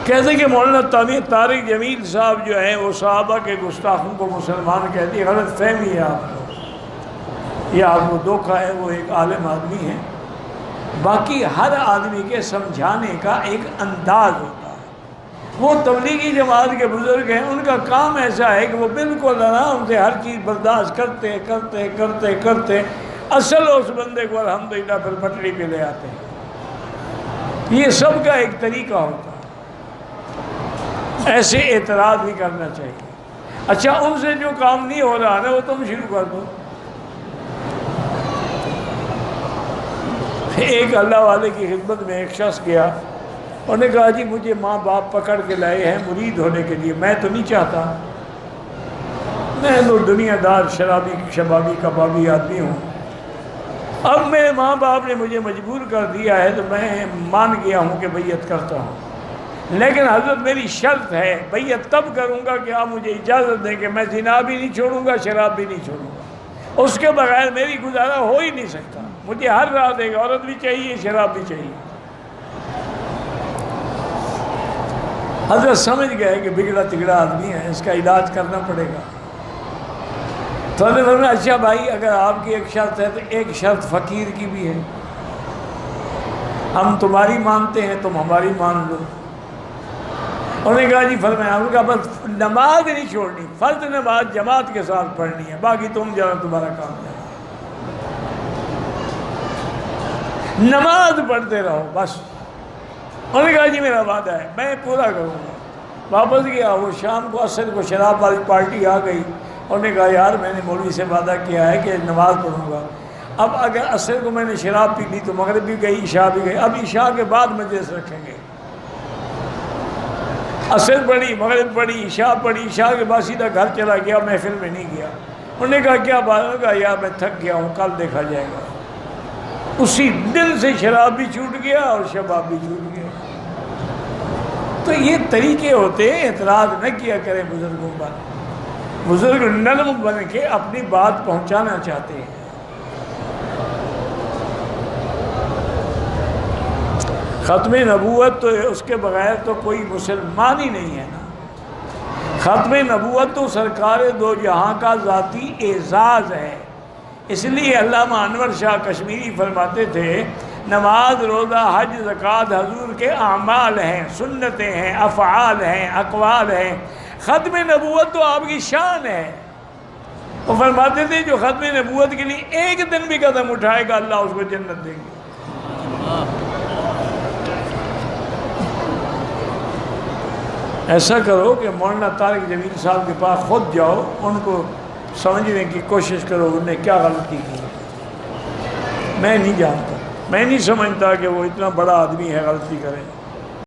کہتے کہ مولانا طارق جمیل صاحب جو ہیں وہ صحابہ کے گستاخوں کو مسلمان کہتی ہے، غلط فہمی ہے آپ کو، یہ آپ کو دھوکہ ہے، وہ ایک عالم آدمی ہے۔ باقی ہر آدمی کے سمجھانے کا ایک انداز ہوتا ہے۔ وہ تبلیغی جماعت کے بزرگ ہیں، ان کا کام ایسا ہے کہ وہ بالکل آرام سے ہر چیز برداشت کرتے کرتے کرتے کرتے اصل اس بندے کو الحمدللہ پھر پٹڑی پہ لے آتے ہیں۔ یہ سب کا ایک طریقہ ہوتا ہے، ایسے اعتراض بھی کرنا چاہیے۔ اچھا، ان سے جو کام نہیں ہو رہا نا وہ تم شروع کر دو۔ ایک اللہ والے کی خدمت میں ایک شخص گیا، انہوں نے کہا جی مجھے ماں باپ پکڑ کے لائے ہیں مرید ہونے کے لیے، میں تو نہیں چاہتا، میں تو دنیا دار شرابی شبابی کبابی آدمی ہوں، اب میرے ماں باپ نے مجھے مجبور کر دیا ہے تو میں مان گیا ہوں کہ بیعت کرتا ہوں، لیکن حضرت میری شرط ہے، بیعت تب کروں گا کہ آپ مجھے اجازت دیں کہ میں زنا بھی نہیں چھوڑوں گا، شراب بھی نہیں چھوڑوں گا، اس کے بغیر میری گزارا ہو ہی نہیں سکتا، مجھے ہر رات ایک عورت بھی چاہیے، شراب بھی چاہیے۔ حضرت سمجھ گئے کہ بگڑا تگڑا آدمی ہے، اس کا علاج کرنا پڑے گا، تو حضرت فرمایا اچھا بھائی اگر آپ کی ایک شرط ہے تو ایک شرط فقیر کی بھی ہے، ہم تمہاری مانتے ہیں تم ہماری مان لو۔ انہوں نے کہا جی فرمایا، انہوں نے کہا بس نماز نہیں چھوڑنی، فرض نماز جماعت کے ساتھ پڑھنی ہے، باقی تم جانا تمہارا کام ہے، نماز پڑھتے رہو بس۔ انہوں نے کہا جی میرا وعدہ ہے میں پورا کروں گا۔ واپس گیا، وہ شام کو عصر کو شراب والی پارٹی آ گئی، انہوں نے کہا یار میں نے مولوی سے وعدہ کیا ہے کہ نماز پڑھوں گا، اب اگر عصر کو میں نے شراب پی لی تو مغرب بھی گئی عشاء بھی گئی، اب عشاء کے بعد مجلس رکھیں گے۔ عصر پڑھی، مغرب پڑھی، عشاء پڑھی، عشاء کے بعد سیدھا گھر چلا گیا، محفل میں نہیں گیا۔ انہوں نے کہا کیا بات؟ انہوں نے کہا یار میں تھک گیا ہوں، کل دیکھا جائے گا۔ اسی دن سے شراب بھی چھوٹ گیا اور شباب بھی چھوٹ گیا۔ تو یہ طریقے ہوتے ہیں، اعتراض نہ کیا کریں بزرگوں پر، بزرگ نرم بن کے اپنی بات پہنچانا چاہتے ہیں۔ ختم نبوت تو اس کے بغیر تو کوئی مسلمان ہی نہیں ہے نا۔ ختم نبوت تو سرکار دو جہاں کا ذاتی اعزاز ہے، اس لیے علامہ انور شاہ کشمیری فرماتے تھے نماز روزہ حج زکوٰۃ حضور کے اعمال ہیں، سنتیں ہیں، افعال ہیں، اقوال ہیں، ختم نبوت تو آپ کی شان ہے۔ وہ فرماتے تھے جو ختم نبوت کے لیے ایک دن بھی قدم اٹھائے گا اللہ اس کو جنت دیں گے۔ ایسا کرو کہ مولانا طارق جمیل صاحب کے پاس خود جاؤ، ان کو سمجھنے کی کوشش کرو انہیں کیا غلطی کی۔ میں نہیں جانتا، میں نہیں سمجھتا کہ وہ اتنا بڑا آدمی ہے غلطی کرے۔